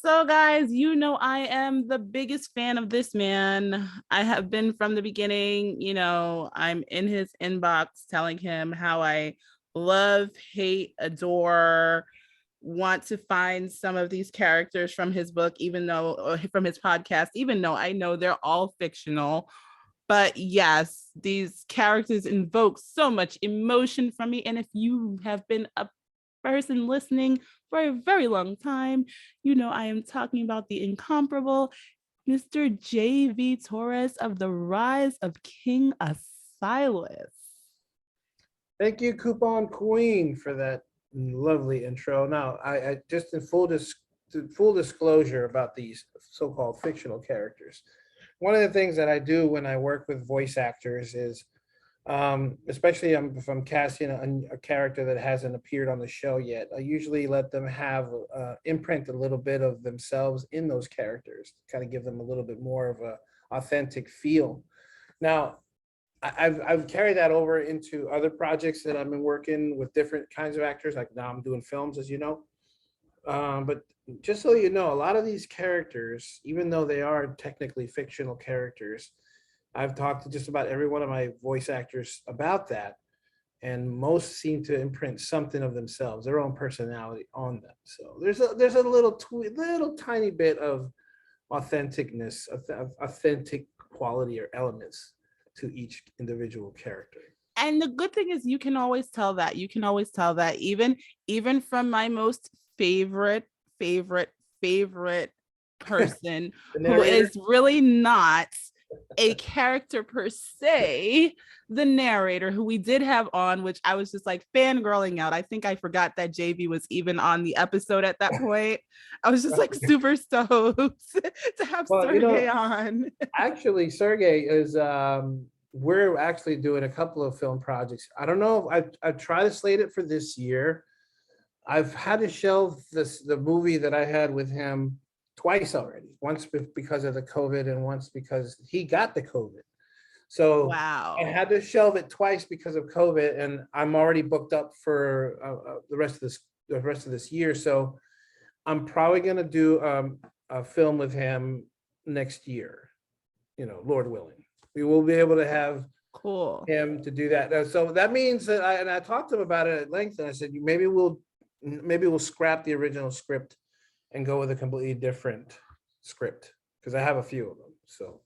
So, guys, you know, I am the biggest fan of this man. I have been from the beginning. I'm in his inbox telling him how I love, hate, adore, want to find some of these characters from his book, even though, or from his podcast, even though I know they're all fictional. But yes, these characters invoke so much emotion from me. And if you have been a person listening for a very long time, you know I am talking about the incomparable Mr. J.V. Torres of the Rise of King Asilas. Thank you, Coupon Queen, for that lovely intro. Now, I just in full disclosure about these so-called fictional characters. One of the things that I do when I work with voice actors is, especially if I'm casting a character that hasn't appeared on the show yet, I usually let them have imprint a little bit of themselves in those characters, kind of give them a little bit more of a authentic feel. Now, I've carried that over into other projects that I've been working with different kinds of actors. Like now I'm doing films, as you know. But just so you know, a lot of these characters, even though they are technically fictional characters, I've talked to just about every one of my voice actors about that, and most seem to imprint something of themselves, their own personality on them. So there's a little tiny bit of authenticness, authentic quality or elements to each individual character. And the good thing is you can always tell that. You can always tell that even from my most favorite person The who narrator. is really not a character per se, the narrator who we did have on, which I was just like fangirling out. I think I forgot that JV was even on the episode at that point. I was just like super stoked to have Well, Sergey on. actually, Sergey is. We're actually doing a couple of film projects. I don't know. I've tried to slate it for this year. I've had to shelve the movie that I had with him twice already. Once because of the COVID, and once because he got the COVID. So I Wow. had to shelve it twice because of COVID, and I'm already booked up for the rest of this year. So I'm probably gonna do a film with him next year. Lord willing, we will be able to have Cool. him to do that. So that means that I talked to him about it at length, and I said maybe we'll scrap the original script and go with a completely different script, because I have a few of them. So,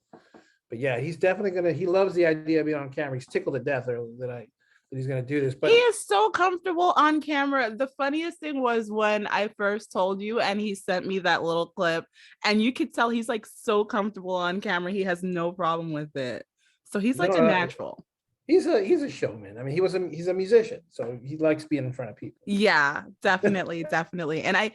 but yeah, he's definitely gonna. He loves the idea of being on camera. He's tickled to death that he's gonna do this. He But is so comfortable on camera. The funniest thing was when I first told you and he sent me that little clip, and you could tell he's like so comfortable on camera. He has no problem with it. So he's no, like a natural. he's a showman. I mean, he's a musician, so he likes being in front of people. Yeah, definitely, definitely. And I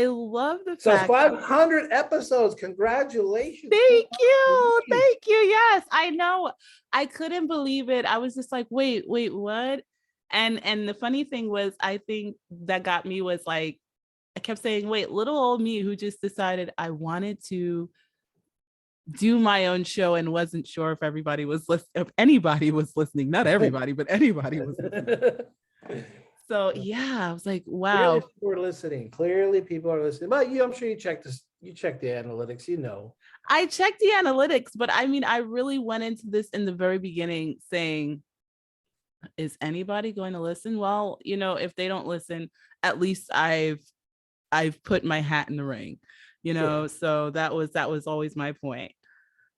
love the So fact. 500 episodes. Congratulations. Thank you. Thank you. Yes, I know. I couldn't believe it. I was just like, wait, what? And the funny thing was, I think that got me was like, I kept saying, wait, little old me who just decided I wanted to do my own show and wasn't sure if everybody was listening, if anybody was listening, not everybody, but anybody was listening. So yeah, I was like, Clearly wow. people are listening. Clearly people are listening. But I'm sure you checked this. You checked the analytics. I checked the analytics, but I mean, I really went into this in the very beginning saying, is anybody going to listen? Well, if they don't listen, at least I've put my hat in the ring, Sure. so that was always my point.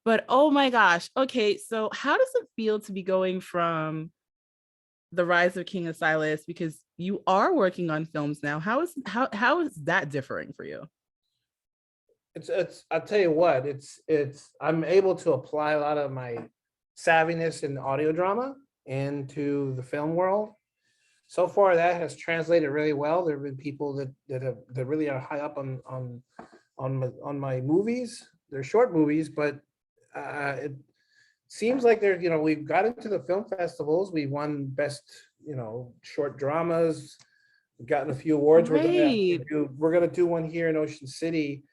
But oh my gosh. Okay, so how does it feel to be going from the Rise of King Asilas, because you are working on films now? How is that differing for you? It's I'll tell you what, it's I'm able to apply a lot of my savviness in audio drama into the film world. So far that has translated really well. There have been people that really are high up on my movies. They're short movies, but it seems like we've got into the film festivals. We won best, short dramas. We've gotten a few awards. Great. We're gonna do one here in Ocean City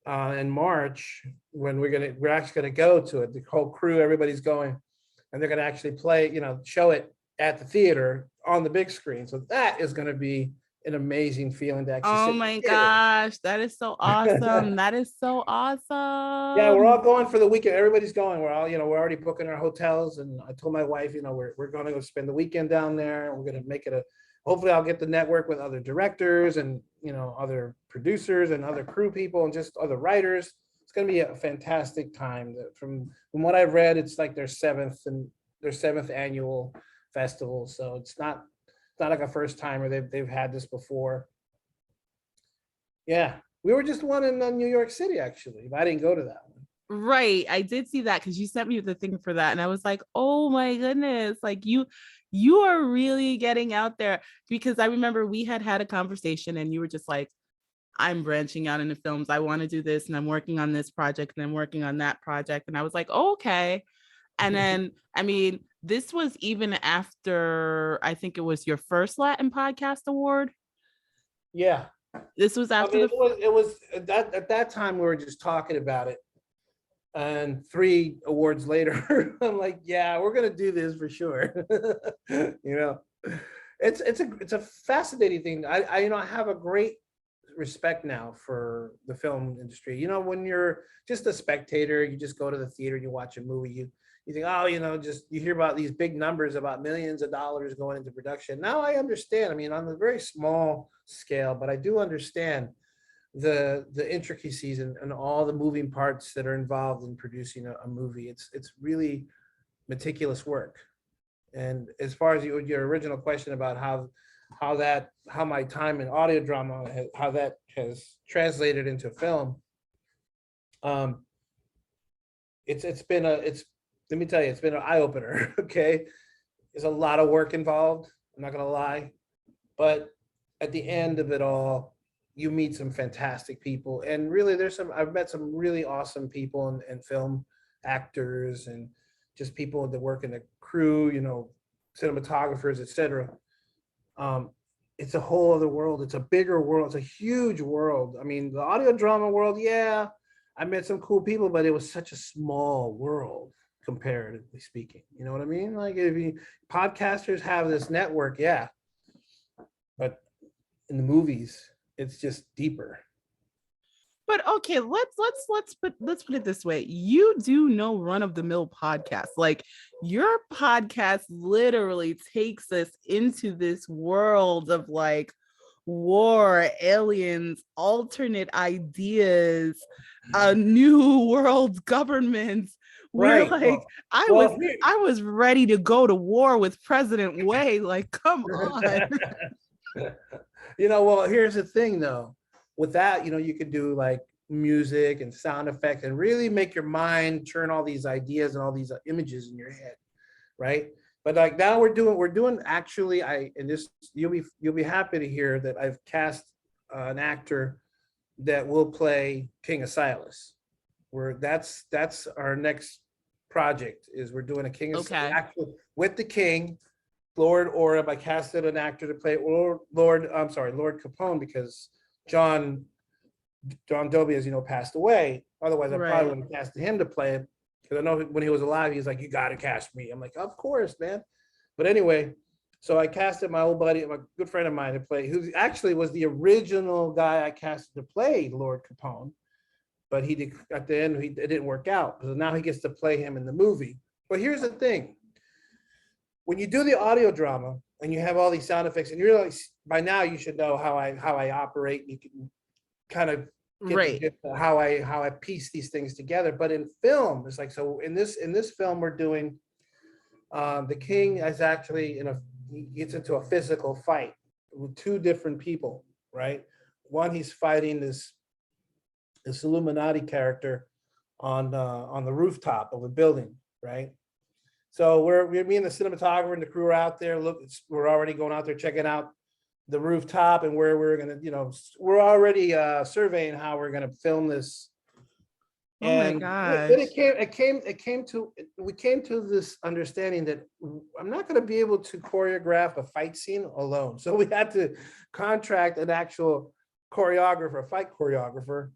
in March, when we're actually gonna go to it. The whole crew, everybody's going, and they're gonna actually play, show it at the theater on the big screen. So that is gonna be an amazing feeling to actually Oh sit in my the theater. gosh, that is so awesome. That is so Yeah, we're all awesome. going for the weekend. Everybody's going. We're all, we're already booking our hotels. And I told my wife, we're going to go spend the weekend down there. We're going to make it hopefully I'll get to network with other directors and, other producers and other crew people and just other writers. It's going to be a fantastic time. From what I've read, it's like their seventh annual festival. So it's not like a first timer. They've had this before. Yeah. We were just one in New York City, actually, but I didn't go to that one. Right. I did see that because you sent me the thing for that. And I was like, oh my goodness. Like you are really getting out there because I remember we had a conversation and you were just like, I'm branching out into films. I want to do this and I'm working on this project and I'm working on that project. And I was like, oh, okay. And then, I mean, this was even after I think it was your first Latin podcast award. Yeah. This was I after mean, the it was at that time we were just talking about it, and 3 awards later, I'm like, yeah, we're gonna do this for sure. you know, it's a fascinating thing. I have a great respect now for the film industry. When you're just a spectator, you just go to the theater, you watch a movie, you think, oh, just you hear about these big numbers about millions of dollars going into production. Now I understand. I mean, on a very small scale, but I do understand the intricacies and all the moving parts that are involved in producing a movie. It's really meticulous work. And as far as your original question about how my time in audio drama how that has translated into film, um, it's let me tell you, it's been an eye opener. Okay, there's a lot of work involved. I'm not gonna lie, but at the end of it all, you meet some fantastic people, and really, I've met some really awesome people in film, actors, and just people that work in the crew, cinematographers, etc. Um, it's a whole other world. It's a bigger world. It's a huge world. I mean, the audio drama world, yeah, I met some cool people, but it was such a small world comparatively speaking. You know what I mean? Like if podcasters have this network, yeah, but in the movies, it's just deeper. but okay, let's put it this way. You do no run of the mill podcast. Like your podcast literally takes us into this world of like war, aliens, alternate ideas, a new world government. We're Right. like, I was Well, I was ready to go to war with President Way. Like, come on. well, here's the thing though. With that, you could do like music and sound effects and really make your mind turn all these ideas and all these images in your head, right? But like now we're doing actually I and this you'll be happy to hear that I've cast an actor that will play King Asilas. That's our next project is we're doing a King of Okay. actually with the King, Lord Oreb. I casted an actor to play Lord Capone because John John Dobie, as you know, passed away. Otherwise, I probably Right. would have casted him to play it because I know when he was alive, he's like, "You got to cast me." I'm like, "Of course, man." But anyway, so I casted my old buddy, my good friend of mine, to play, who actually was the original guy I casted to play Lord Capone. But he did at the end, it didn't work out. So now he gets to play him in the movie. But here's the thing: when you do the audio drama and you have all these sound effects, and you're like, by now you should know how I operate. You can kind of get the Right. gist of how I piece these things together. But in film, it's like, so in this film we're doing, the king is actually he gets into a physical fight with 2 different people, right? One, he's fighting this Illuminati character on the rooftop of a building, right? So me and the cinematographer and the crew are out there. Look, we're already going out there checking out the rooftop and where we're gonna, we're already surveying how we're gonna film this. Oh my And then gosh. we came to this understanding that I'm not going to be able to choreograph a fight scene alone. So we had to contract an actual choreographer, a fight choreographer.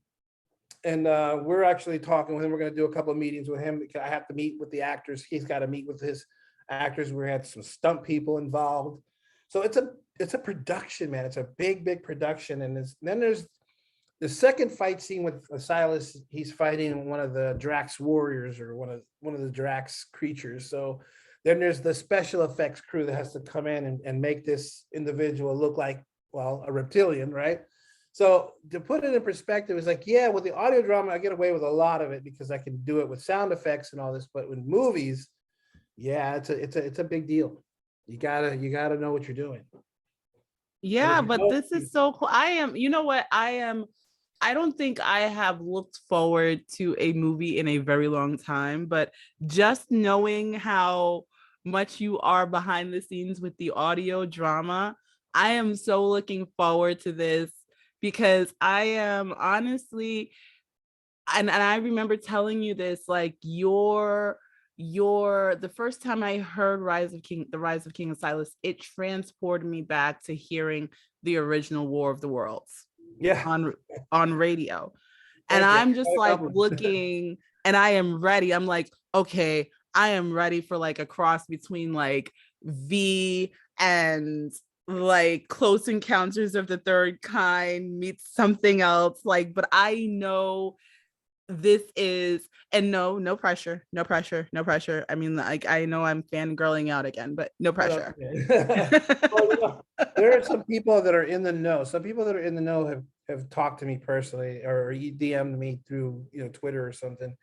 And we're actually talking with him. We're going to do a couple of meetings with him. I have to meet with the actors. He's got to meet with his actors. We had some stunt people involved. So it's a production, man. It's a big production, and then there's the second fight scene with Silas. He's fighting one of the Drax warriors or one of the Drax creatures. So then there's the special effects crew that has to come in and make this individual look like, well, a reptilian, right? So to put it in perspective, it's like, yeah, with the audio drama, I get away with a lot of it because I can do it with sound effects and all this. But with movies, yeah, it's a big deal. You gotta know what you're doing. And if Yeah, you but don't, this is so cool. You know what? I don't think I have looked forward to a movie in a very long time, but just knowing how much you are behind the scenes with the audio drama, I am so looking forward to this because I am honestly, and I remember telling you this, like your the first time I heard the Rise of King Asilas, it transported me back to hearing the original War of the Worlds yeah, on radio. And thank you. I'm just like looking and I am ready. I'm like, okay, I am ready for like a cross between like V and like Close Encounters of the Third Kind meets something else. Like, but I know this is, and no pressure, no pressure, no pressure. I mean, like I know I'm fangirling out again, but no Oh, that's pressure. okay. Well, there are some people that are in the know. Some people that are in the know have talked to me personally or DM'd me through Twitter or something,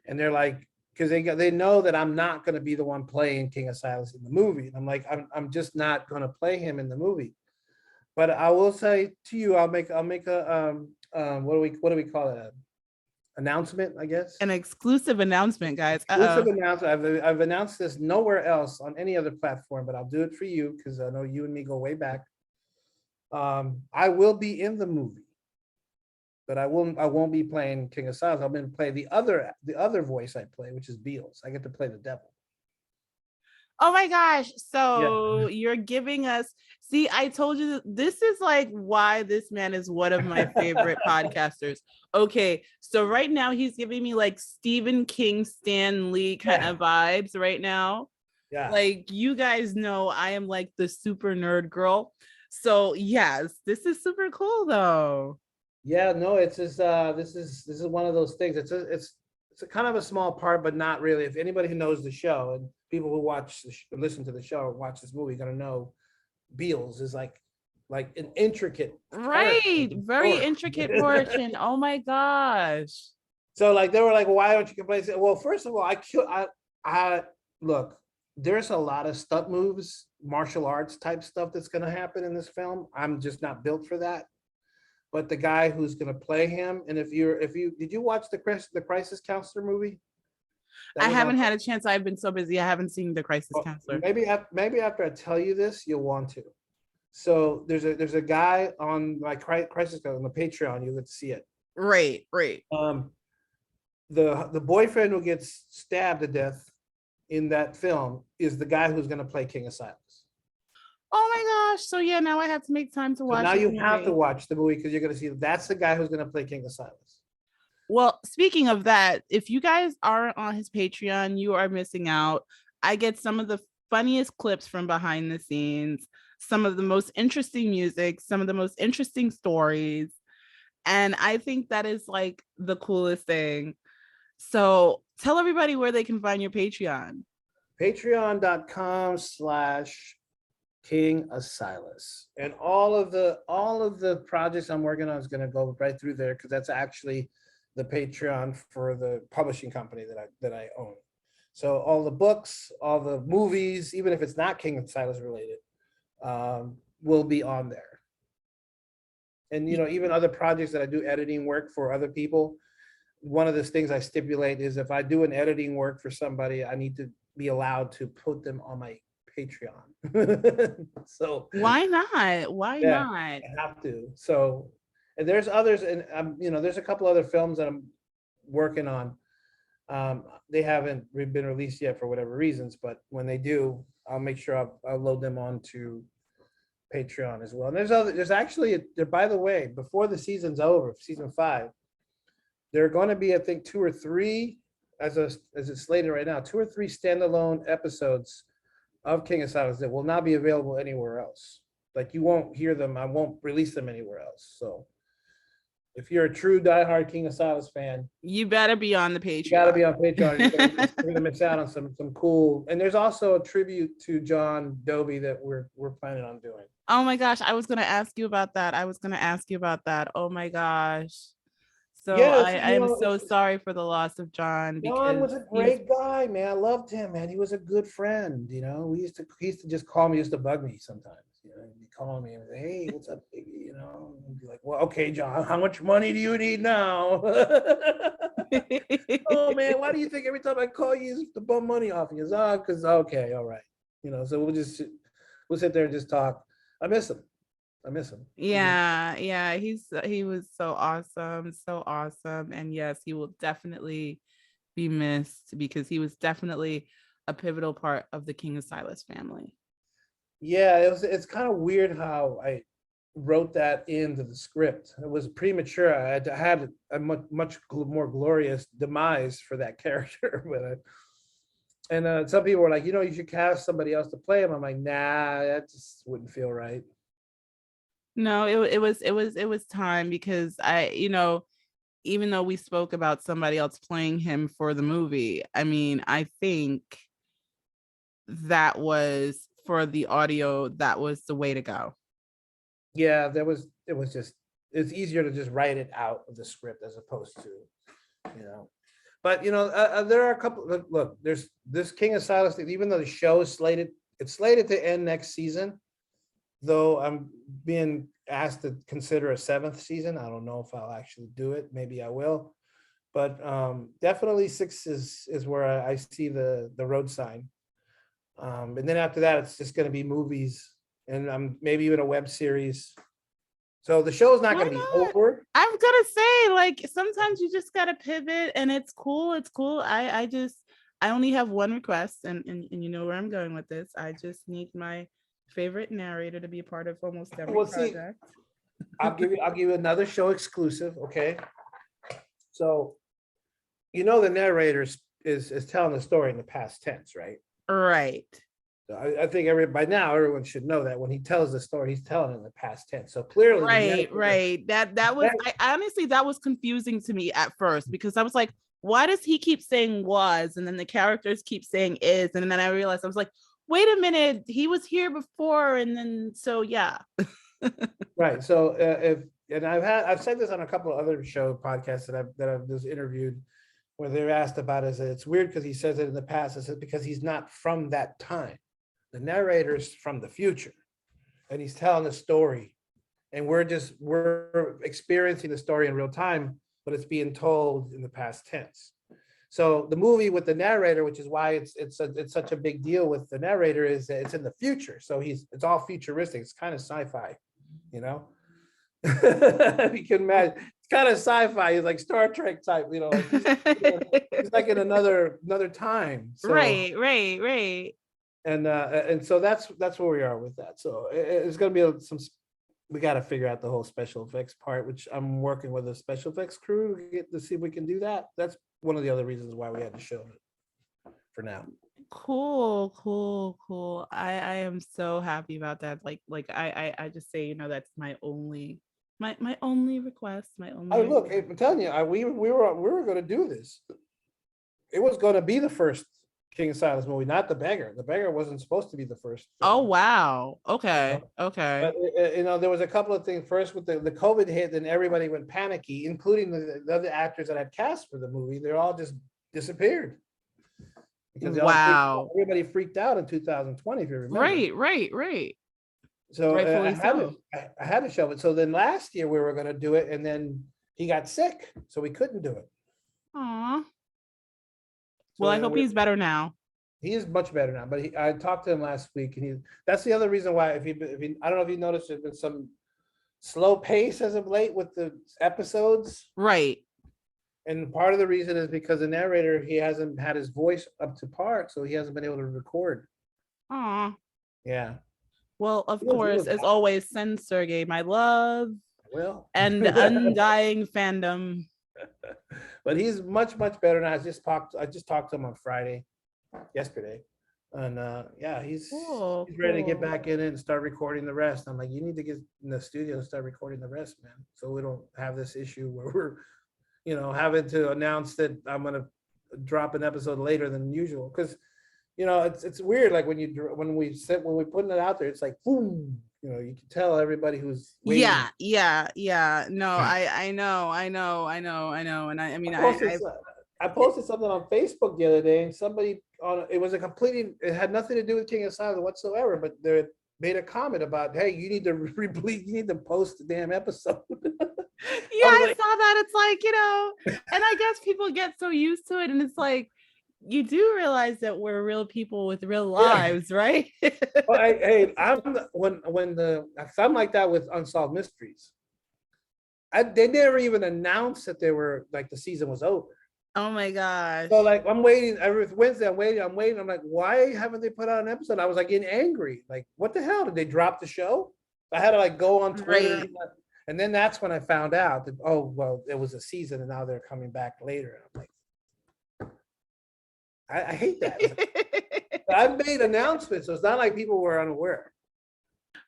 and they're like, because they know that I'm not going to be the one playing King Asilas in the movie. And I'm like, I'm just not going to play him in the movie. But I will say to you, I'll make a what do we call it? Announcement, I guess. An exclusive announcement, guys. Exclusive announcement. I've announced this nowhere else on any other platform, but I'll do it for you because I know you and me go way back. I will be in the movie, but I won't be playing King of Silas. I'm going to play the other voice I play, which is Beals. I get to play the devil. Oh my gosh. Yeah. So you're giving us, see, I told you this is like why this man is one of my favorite podcasters. Okay. So right now he's giving me like Stephen King, Stan Lee kind Yeah. of vibes right now. Yeah. Like you guys know, I am like the super nerd girl. So yes, this is super cool though. Yeah, no, it's just this is one of those things. It's a kind of a small part, but not really. If anybody who knows the show and people who listen to the show or watch this movie, gonna know Beals is like an intricate character Right. in the Very story. intricate portion. Oh my gosh. So like they were like, why don't you complain? I said, well, first of all, I look. There's a lot of stunt moves, martial arts type stuff that's gonna happen in this film. I'm just not built for that. But the guy who's going to play him, and if you did you watch the Crisis Counselor movie that I was on? haven't had a chance. I've been so busy. I haven't seen the Crisis Oh, Counselor. maybe after I tell you this, you'll want to. So there's a guy on my Crisis on the Patreon. You get to see it. Right, right. The boyfriend who gets stabbed to death in that film is the guy who's going to play King of Silas. Oh my gosh. So yeah, now I have to make time to So watch now this you have to movie. watch the movie because you're going to see that's the guy who's going to play King of Silas. Well, speaking of that, if you guys aren't on his Patreon, you are missing out. I get some of the funniest clips from behind the scenes, some of the most interesting music, some of the most interesting stories. And I think that is like the coolest thing. So tell everybody where they can find your Patreon. Patreon.com/King Asilas. And all of the projects I'm working on is going to go right through there because that's actually the Patreon for the publishing company that I own. So all the books, all the movies, even if it's not King Asilas related, will be on there. And even other projects that I do editing work for other people. One of the things I stipulate is if I do an editing work for somebody, I need to be allowed to put them on my Patreon. So Why not? Why yeah, not? I have to. So, and there's others, and there's a couple other films that I'm working on. They haven't been released yet for whatever reasons, but when they do, I'll make sure I'll load them onto Patreon as well. And there's actually by the way, before the season's over, season 5, there are going to be, I think, 2 or 3 as it's slated right now, 2 or 3 standalone episodes of King Asilas that will not be available anywhere else. Like you won't hear them. I won't release them anywhere else. So if you're a true diehard King Asilas fan, You better be on the you got to be Patreon. on Patreon. You're gonna miss out on some cool. And there's also a tribute to John Dobie that we're planning on doing. Oh my gosh, I was gonna ask you about that. I was gonna ask you about that. Oh my gosh. So Yes, I am so sorry for the loss of John John because was a he's great guy, man. I loved him, man. He was a good friend. He used to just call me, used to bug me sometimes. He'd be calling me and say, "Hey, what's up, baby?" And be like, "Well, okay, John, how much money do you need now?" Oh man, why do you think every time I call you is to bum money off you? Because okay, all right. So we'll sit there and just talk. I miss him. I miss him. yeah, he was so awesome. And yes, he will definitely be missed because he was definitely a pivotal part of the King Asilas family. Yeah, it's kind of weird how I wrote that into the script. It was premature. I had a much more glorious demise for that character, and some people were like, you should cast somebody else to play him. I'm like, nah, that just wouldn't feel right. No, it was time because even though we spoke about somebody else playing him for the movie, I mean, I think that was for the audio, that was the way to go. Yeah, it's easier to just write it out of the script as opposed to, you know. But there are a couple. Look, there's this King of Silas thing. Even though the show is slated to end next season, though I'm being asked to consider a seventh season. I don't know if I'll actually do it. Maybe I will, but definitely six is where I see the road sign. And then after that, it's just going to be movies and maybe even a web series. So the show is not Why going to be not? over. I'm gonna say, like, sometimes you just gotta pivot and it's cool. It's cool. I only have one request, and you know where I'm going with this. I just need my favorite narrator to be a part of almost every We'll see. project. I'll give you another show exclusive. Okay. So the narrator is telling the story in the past tense, right? Right. So I think by now everyone should know that when he tells the story, he's telling in the past tense. So clearly, the Right, narrator. right. That was I honestly that was confusing to me at first because I was like, why does he keep saying was and then the characters keep saying is and then I realized I was like, wait a minute, he was here before and then so yeah. Right. So I've said this on a couple of other show podcasts that I've just interviewed where they're asked about it. It's weird because he says it in the past. I said because he's not from that time. The narrator's from the future, and he's telling a story, and we're experiencing the story in real time, but it's being told in the past tense. So the movie with the narrator, which is why it's such a big deal with the narrator, is that it's in the future. So it's all futuristic. It's kind of sci-fi, you know. You can imagine it's kind of sci-fi. It's like Star Trek type, like he's like in another time. So Right. and so that's where we are with that. So it's going to be we got to figure out the whole special effects part, which I'm working with a special effects crew to see if we can do that. That's one of the other reasons why we had to show it for now. Cool. I am so happy about that. I just say, that's my only request, my Oh, only look, I'm telling you, we were going to do this. It was going to be the first King of Silence movie, not The Beggar. The Beggar wasn't supposed to be the first film. Oh wow. Okay. But there was a couple of things. First, with the COVID hit, then everybody went panicky, including the other actors that had cast for the movie. They all just disappeared because everybody freaked out in 2020, if you remember. Right. So Rightfully so. I had to show it. So then last year we were going to do it, and then he got sick, so we couldn't do it. Aw. So well, I hope he's better now. He is much better now, but I talked to him last week, and that's the other reason why. If he I don't know if you noticed, there's been some slow pace as of late with the episodes. Right. And part of the reason is because the narrator, he hasn't had his voice up to par, so he hasn't been able to record. Aw. Yeah. Well, of course, as always, send Sergey my love. Well. And undying fandom. But he's much better now. I just talked to him on Friday, yesterday, And yeah, Cool, he's ready to get cool. back in it and start recording the rest. I'm like, you need to get in the studio and start recording the rest, man, so we don't have this issue where we're, having to announce that I'm gonna drop an episode later than usual. Because it's weird. Like when we putting it out there, it's like boom. You can tell everybody who's Yeah, waiting. yeah, yeah. No, I know, I know, I know, I know. And I I mean, posted I so- I posted something on Facebook the other day, and somebody on it was it had nothing to do with King of Silence whatsoever, but they made a comment about, hey, you need to you need to post the damn episode. yeah, I was I like, saw that. It's like, and I guess people get so used to it, and it's like you do realize that we're real people with real yeah. lives, right? Well, hey, when something like that with Unsolved Mysteries, they never even announced that they were like the season was over. Oh my So gosh. like I'm waiting every Wednesday. I'm waiting. I'm like, why haven't they put out an episode? I was like getting angry. Like, what the hell? Did they drop the show? I had to like go on Twitter, Right. and then that's when I found out that, oh well, it was a season and now they're coming back later. And I'm like, I hate that. It's like, I've made announcements, so it's not like people were unaware.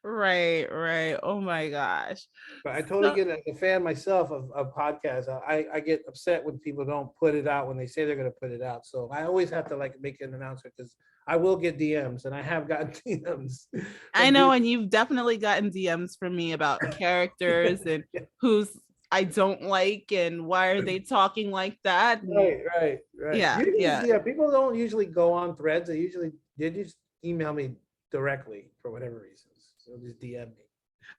Right, right. Oh my gosh. But I totally So, get it. As a fan myself of podcasts, I get upset when people don't put it out when they say they're going to put it out. So I always have to like make an announcement because I will get DMs, and I have gotten DMs I from know, people. and you've definitely gotten DMs from me about characters and who's I don't like and why are they talking like that? And Right. yeah, Usually, yeah. yeah, people don't usually go on threads. They just email me directly for whatever reasons. So just DM me.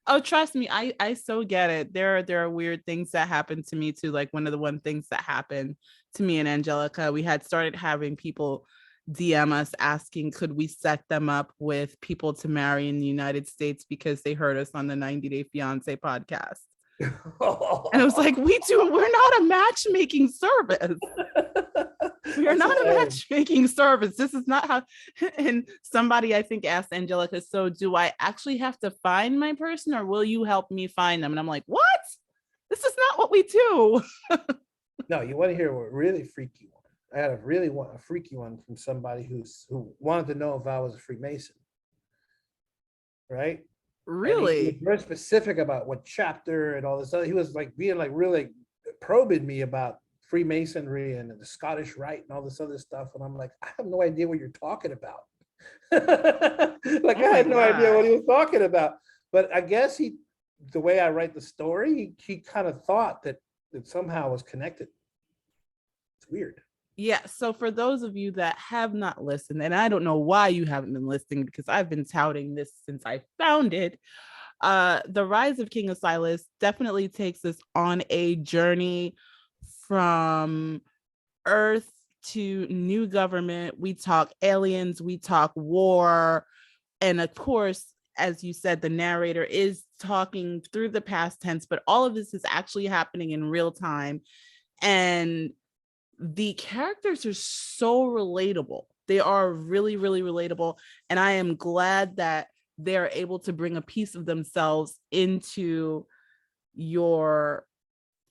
Oh, trust me, I so get it. There are weird things that happen to me too. Like one things that happened to me and Angelica, we had started having people DM us asking could we set them up with people to marry in the United States because they heard us on the 90 Day Fiance podcast. And it was like, we're not a matchmaking service. We are That's not a hilarious. matchmaking service. This is not how. And somebody I think asked Angelica, so do I actually have to find my person or will you help me find them? And I'm like, what? This is not what we do. No, you want to hear a really freaky one. I had a freaky one from somebody who wanted to know if I was a Freemason, right? And he was Really? very specific about what chapter and all this other. He was like being like really probing me about Freemasonry and the Scottish Rite and all this other stuff. And I'm like, I have no idea what you're talking about. Like Oh I my had no idea what gosh. he was talking about. But I guess the way I write the story, he kind of thought that it somehow was connected. It's weird. Yeah. So for those of you that have not listened, and I don't know why you haven't been listening because I've been touting this since I found it. The Rise of King Asilas definitely takes us on a journey from Earth to new government. We talk aliens, we talk war, and of course, as you said, the narrator is talking through the past tense, but all of this is actually happening in real time. And the characters are so relatable. They are really, really relatable. And I am glad that they're able to bring a piece of themselves into your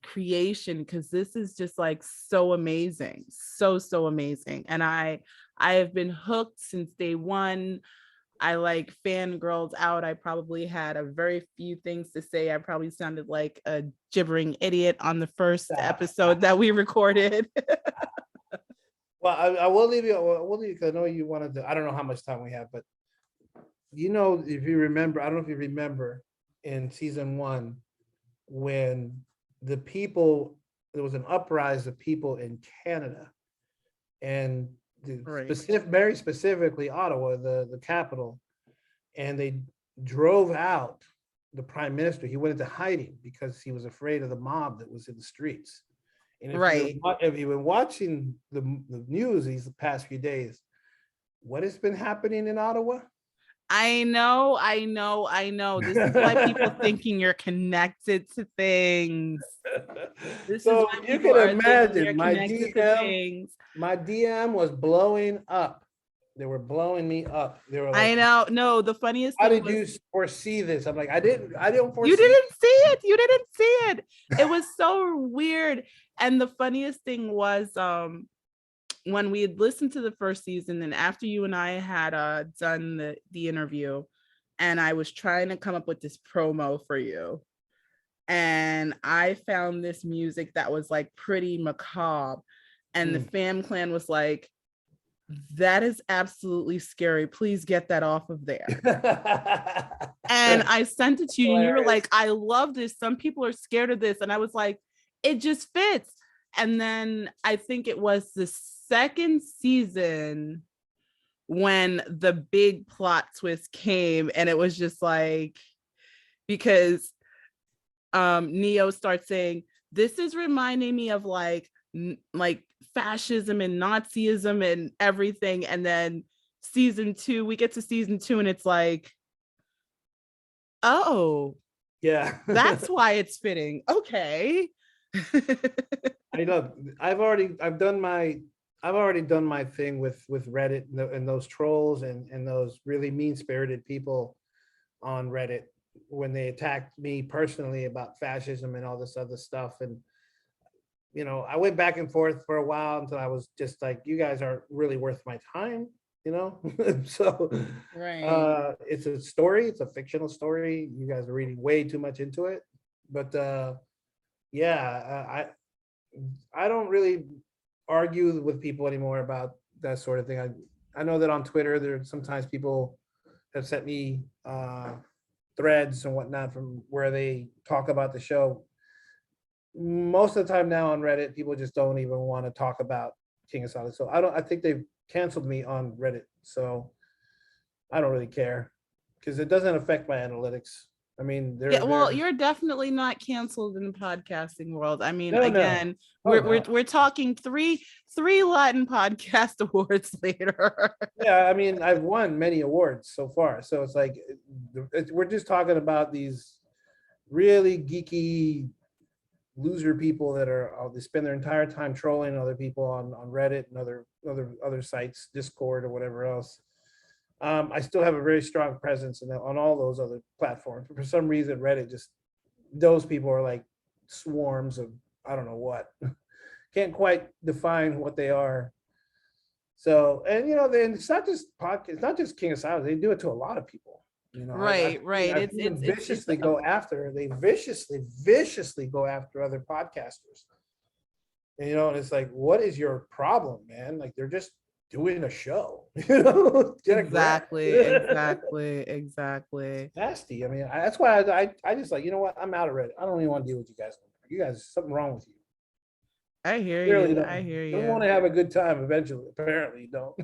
creation because this is just like so amazing, so amazing. And I have been hooked since day one. I like fangirls out. I probably had a very few things to say. I probably sounded like a gibbering idiot on the first episode that we recorded. Well, I will leave you. I will leave you because I know you wanted to. I don't know how much time we have, but if you remember, I don't know if you remember in season one when there was an uprising of people in Canada, and Right. very specifically Ottawa, the capital, and they drove out the prime minister. He went into hiding because he was afraid of the mob that was in the streets. And Right. if you've been watching the news these past few days, what has been happening in Ottawa? I know. This is why people thinking you're connected to things. This is So why you people can are thinking imagine you're connected to things. my DM was blowing up. They were blowing me up. They were I like, know. No, the funniest how thing did was you foresee this? I'm like, I didn't you foresee didn't see it. You didn't see it. It was so weird. And the funniest thing was when we had listened to the first season, and after you and I had done the interview, and I was trying to come up with this promo for you, and I found this music that was like pretty macabre, and the fam clan was like, that is absolutely scary, please get that off of there. And I sent it to you, and you were like, I love this, some people are scared of this, and I was like, it just fits. And then I think it was the second season when the big plot twist came, and it was just like, because Neo starts saying, this is reminding me of like fascism and Nazism and everything. And then season 2, we get to season 2, and it's like, oh, yeah, that's why it's fitting. Okay. I know. I've already done my thing with Reddit and those trolls and those really mean-spirited people on Reddit when they attacked me personally about fascism and all this other stuff. And I went back and forth for a while until I was just like, you guys aren't really worth my time, so Right. it's a story, it's a fictional story. You guys are reading way too much into it. But yeah, I don't really argue with people anymore about that sort of thing. I know that on Twitter there sometimes people have sent me threads and whatnot from where they talk about the show. Most of the time now on Reddit, people just don't even want to talk about King Asilas. So I think they've canceled me on Reddit. So I don't really care because it doesn't affect my analytics. I mean, Yeah, well, they're you're definitely not canceled in the podcasting world. I mean, no. again, Oh we're talking three Latin podcast awards later. yeah, I mean, I've won many awards so far. So it's like we're just talking about these really geeky loser people that they spend their entire time trolling other people on Reddit and other sites, Discord or whatever else. I still have a very strong presence on all those other platforms. For some reason, Reddit just those people are like swarms of I don't know what. Can't quite define what they are. So, and then it's not just podcast, it's not just King of Silence. They do it to a lot of people. Right, right. I've seen them viciously go after. They viciously go after other podcasters. And it's like, what is your problem, man? Like they're just doing a show. exactly, exactly. Nasty. I mean, that's why I just like, what? I'm out of Reddit. I don't even want to deal with you guys. You guys, something wrong with you. I hear Clearly you. don't. I hear You you. want to have a good time eventually. Apparently, you don't.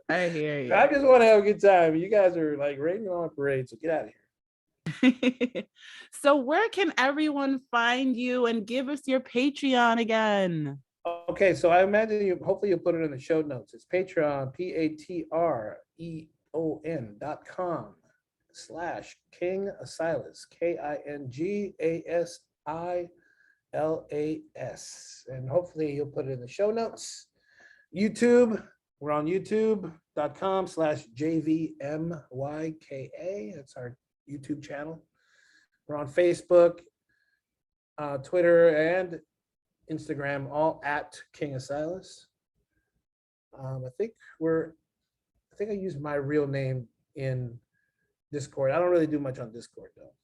I hear you. I just want to have a good time. You guys are like raining on a parade, so get out of here. So where can everyone find you, and give us your Patreon again? Okay, so I imagine hopefully you'll put it in the show notes. It's Patreon, patreon.com/King Asilas, KINGASILAS. And hopefully you'll put it in the show notes. YouTube, we're on youtube.com/JVMYKA. That's our YouTube channel. We're on Facebook, Twitter, and Instagram, all at King Asilas. I think I use my real name in Discord. I don't really do much on Discord though.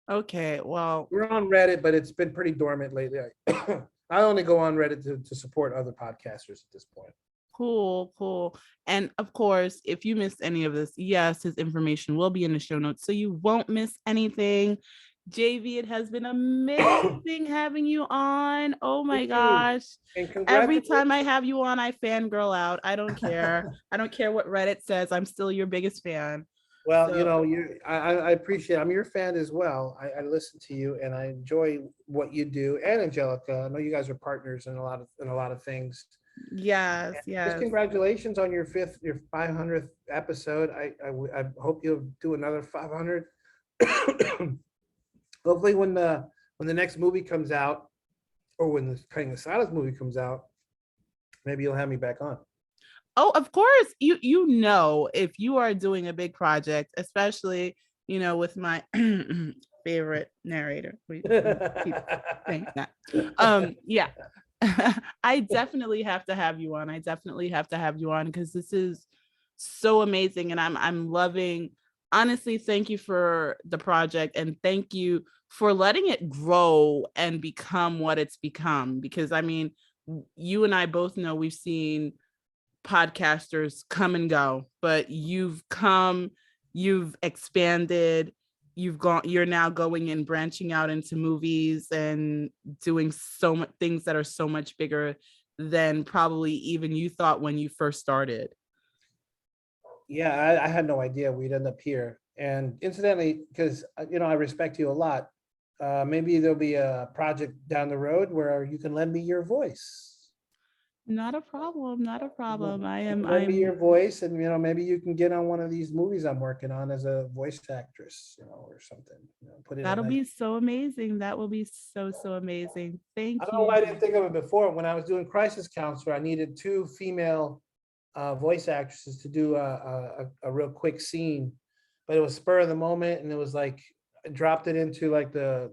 Okay, well, we're on Reddit, but it's been pretty dormant lately. I only go on Reddit to support other podcasters at this point. Cool. And of course, if you missed any of this, yes, his information will be in the show notes, so you won't miss anything. JV, it has been amazing having you on. Oh my gosh. Every time I have you on, I fangirl out. I don't care. I don't care what Reddit says. I'm still your biggest fan. Well, I appreciate it. I'm your fan as well. I listen to you and I enjoy what you do. And Angelica, I know you guys are partners in a lot of things. Yes. Just congratulations on your 500th episode. I hope you'll do another 500. Hopefully when the next movie comes out, or when the King Asilas movie comes out, maybe you'll have me back on. Oh, of course. If you are doing a big project, especially, with my favorite narrator. Yeah. I definitely have to have you on. I definitely have to have you on because this is so amazing and I'm loving. Honestly, thank you for the project and thank you for letting it grow and become what it's become because I mean, you and I both know we've seen podcasters come and go, but you've expanded, you're now going and branching out into movies and doing so much things that are so much bigger than probably even you thought when you first started. Yeah, I had no idea we'd end up here. And incidentally, because I respect you a lot, maybe there'll be a project down the road where you can lend me your voice. Not a problem, not a problem. Lend me I'm your voice, and maybe you can get on one of these movies I'm working on as a voice actress, or something. Put in a That'll nice. be so amazing. That will be so, so amazing. I Thank don't know why I didn't you. think of it before. When I was doing Crisis Counselor, I needed two female voice actresses to do a real quick scene, but it was spur of the moment, and it was like I dropped it into like the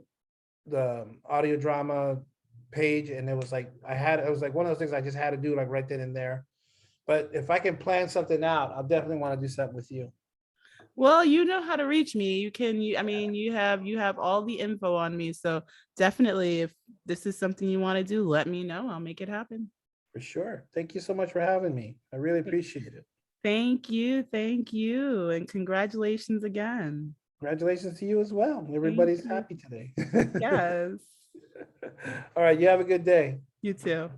audio drama page, and it was like it was like one of those things I just had to do like right then and there. But if I can plan something out, I'll definitely want to do something with you. Well, you know how to reach me. I mean, you have all the info on me. So definitely if this is something you want to do, let me know. I'll make it happen. For sure. Thank you so much for having me. I really appreciate it. Thank you. Thank you. And congratulations again. Congratulations to you as well. Thank Everybody's you. happy today. Yes. All right. You have a good day. You too.